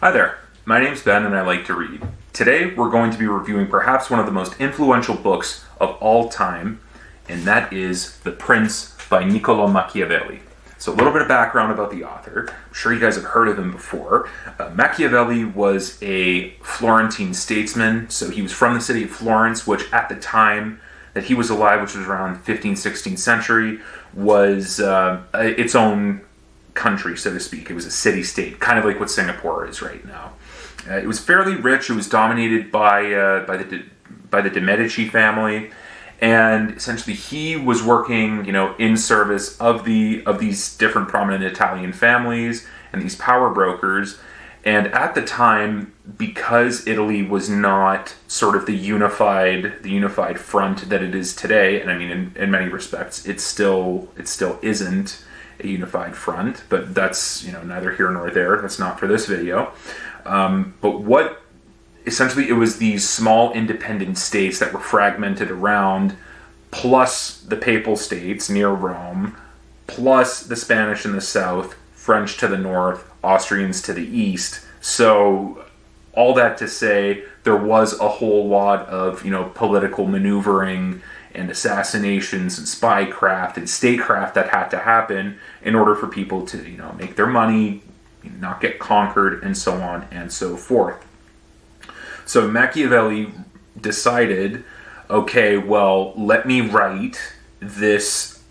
Hi there, my name's Ben and I like to read. Today we're going to be reviewing perhaps one of the most influential books of all time, and that is The Prince by Niccolò Machiavelli. So a little bit of background about the author. I'm sure you guys have heard of him before. Machiavelli was a Florentine statesman, so he was from the city of Florence, which at the time that he was alive, which was around 15th, 16th century, was its own country, so to speak. It was a city-state, kind of like what Singapore is right now. It was fairly rich. It was dominated by the Medici family, and essentially he was working, in service of these different prominent Italian families and these power brokers. And at the time, because Italy was not sort of the unified front that it is today, and I mean in many respects it still isn't a unified front, but that's neither here nor there. That's not for this video. But what essentially it was these small independent states that were fragmented around, plus the papal states near Rome, plus the Spanish in the south, French to the north, Austrians to the east. So all that to say, there was a whole lot of political maneuvering and assassinations and spycraft and statecraft that had to happen in order for people to make their money, not get conquered, and so on and so forth. So Machiavelli decided, okay, well, let me write this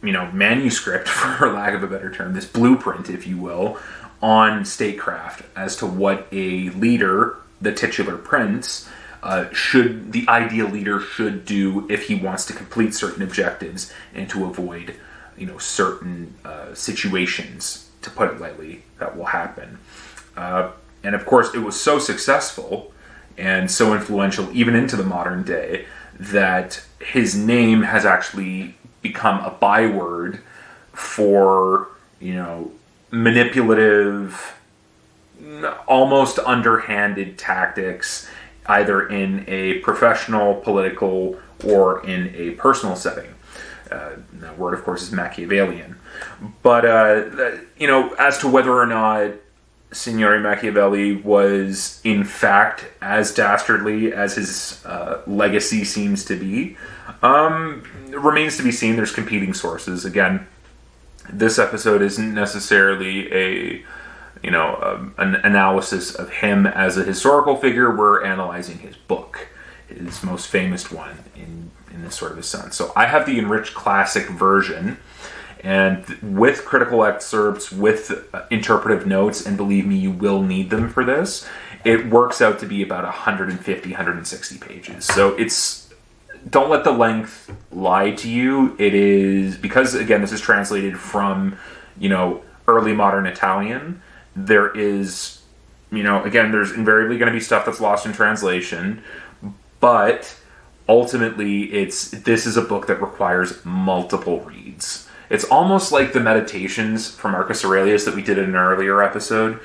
manuscript, for lack of a better term, this blueprint, if you will, on statecraft as to what a leader, the titular prince, the ideal leader should do if he wants to complete certain objectives and to avoid, certain situations, to put it lightly, that will happen. And of course, it was so successful and so influential, even into the modern day, that his name has actually become a byword for, manipulative, almost underhanded tactics, either in a professional, political, or in a personal setting. That word, of course, is Machiavellian. But, as to whether or not Signore Machiavelli was, in fact, as dastardly as his legacy seems to be, remains to be seen. There's competing sources. Again, this episode isn't necessarily an analysis of him as a historical figure. We're analyzing his book, his most famous one in this sort of a sense. So I have the enriched classic version, and with critical excerpts, with interpretive notes, and believe me, you will need them for this, it works out to be about 150, 160 pages. So don't let the length lie to you. It is, because again, this is translated from, early modern Italian. There is, again, there's invariably going to be stuff that's lost in translation, but ultimately this is a book that requires multiple reads. It's almost like the Meditations from Marcus Aurelius that we did in an earlier episode,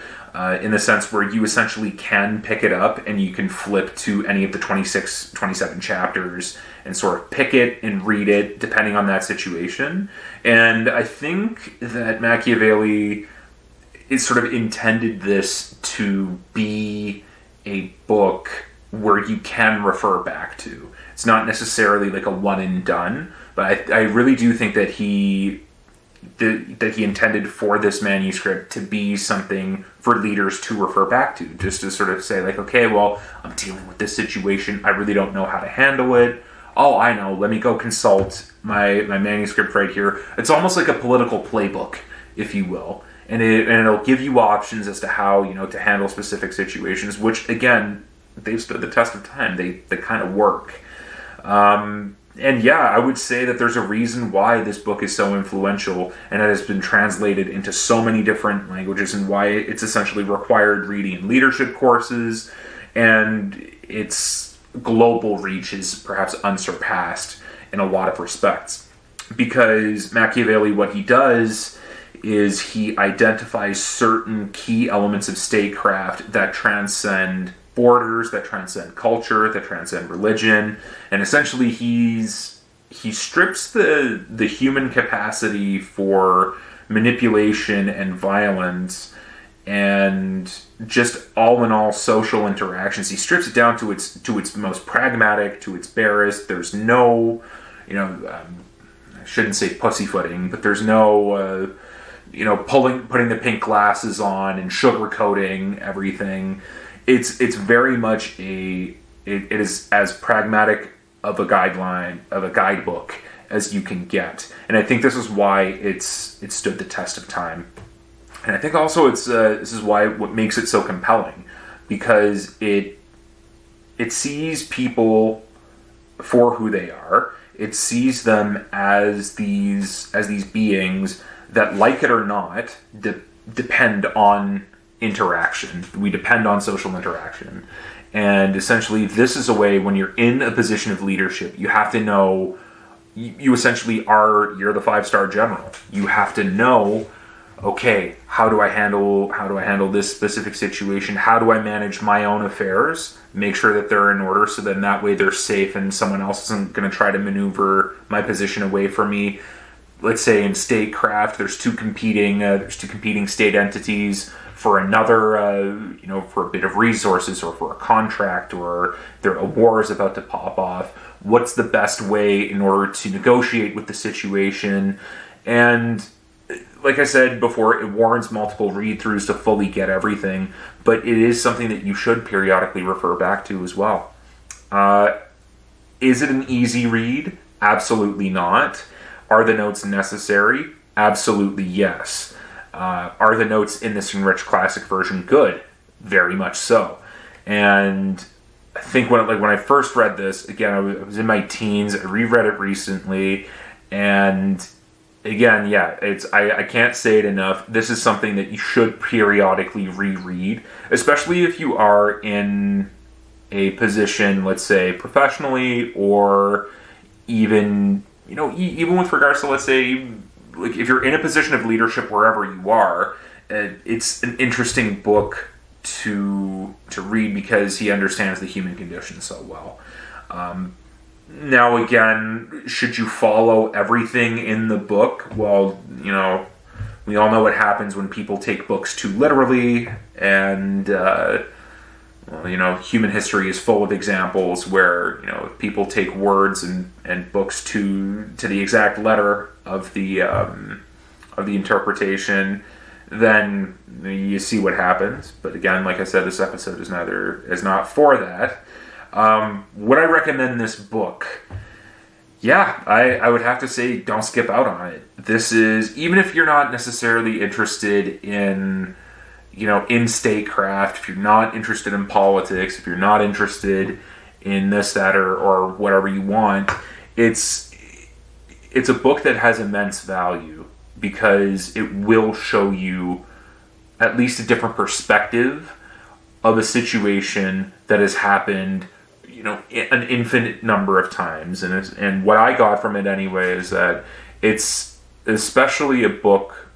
in the sense where you essentially can pick it up and you can flip to any of the 26, 27 chapters and sort of pick it and read it depending on that situation. And I think that Machiavelli is sort of intended this to be a book where you can refer back to. It's not necessarily like a one and done, but I really do think that he intended for this manuscript to be something for leaders to refer back to, just to sort of say like, okay, well, I'm dealing with this situation. I really don't know how to handle it. Oh, I know. Let me go consult my manuscript right here. It's almost like a political playbook, if you will. And it'll give you options as to how, to handle specific situations, which, again, they've stood the test of time. They kind of work. And yeah, I would say that there's a reason why this book is so influential and it has been translated into so many different languages, and why it's essentially required reading in leadership courses, and its global reach is perhaps unsurpassed in a lot of respects. Because Machiavelli, what he does is he identifies certain key elements of statecraft that transcend borders, that transcend culture, that transcend religion, and essentially he strips the human capacity for manipulation and violence and just all in all social interactions. He strips it down to its most pragmatic, to its barest. There's no, I shouldn't say pussyfooting, but there's no, putting the pink glasses on and sugarcoating everything. It's very much it is as pragmatic of a guidebook as you can get, and I think this is why it stood the test of time. And I think also this is what makes it so compelling, because it sees people for who they are. It sees them as these beings that, like it or not, depend on interaction. We depend on social interaction. And essentially, this is a way, when you're in a position of leadership, you have to know, you're the 5-star general. You have to know, okay, how do I handle this specific situation? How do I manage my own affairs? Make sure that they're in order, so then that way they're safe and someone else isn't going to try to maneuver my position away from me. Let's say in statecraft, there's two competing state entities for another, for a bit of resources or for a contract, or a war is about to pop off. What's the best way in order to negotiate with the situation? And like I said before, it warrants multiple read-throughs to fully get everything, but it is something that you should periodically refer back to as well. Is it an easy read? Absolutely not. Are the notes necessary? Absolutely yes. Are the notes in this enriched classic version good? Very much so. And I think when I first read this, again, I was in my teens. I reread it recently, and again, yeah, I can't say it enough. This is something that you should periodically reread, especially if you are in a position, let's say, professionally, or even with regards to, let's say, like if you're in a position of leadership wherever you are. It's an interesting book to read because he understands the human condition so well. Now, again, should you follow everything in the book? Well, we all know what happens when people take books too literally, and human history is full of examples where people take words and books to the exact letter of the interpretation. Then you see what happens. But again, like I said, this episode is not for that. Would I recommend this book? Yeah, I would have to say don't skip out on it. This is, even if you're not necessarily interested in statecraft, if you're not interested in politics, if you're not interested in this, that, or whatever you want, it's a book that has immense value because it will show you at least a different perspective of a situation that has happened an infinite number of times. And what I got from it anyway is that it's especially a book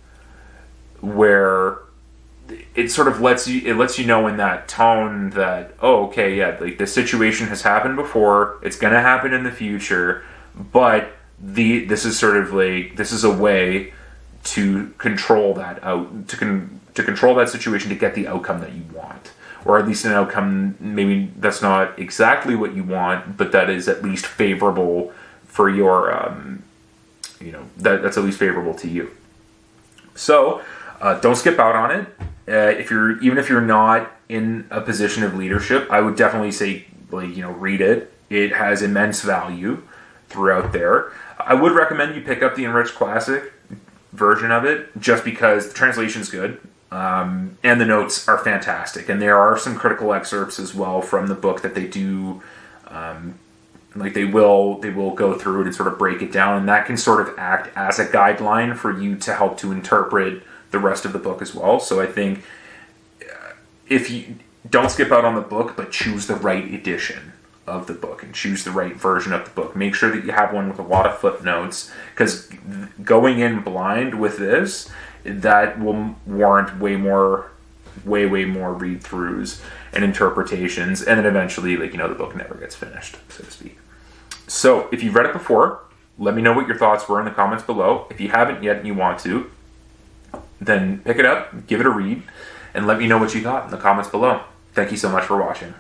where it sort of lets you know in that tone that, oh, okay, yeah, like the situation has happened before, it's going to happen in the future, but this is a way to control that to control that situation to get the outcome that you want. Or at least an outcome, maybe that's not exactly what you want, but that is at least favorable for your, that's at least favorable to you. So, don't skip out on it. Even if you're not in a position of leadership, I would definitely say, read it. It has immense value throughout there. I would recommend you pick up the Enriched Classic version of it, just because the translation's good. And the notes are fantastic, and there are some critical excerpts as well from the book that they do. They will go through it and sort of break it down, and that can sort of act as a guideline for you to help to interpret the rest of the book as well. So I think if you don't skip out on the book, but choose the right edition of the book and choose the right version of the book. Make sure that you have one with a lot of footnotes, because going in blind with this, that will warrant way more read-throughs and interpretations, and then eventually, the book never gets finished, so to speak. So, if you've read it before, let me know what your thoughts were in the comments below. If you haven't yet and you want to, then pick it up, give it a read. and let me know what you thought in the comments below. Thank you so much for watching.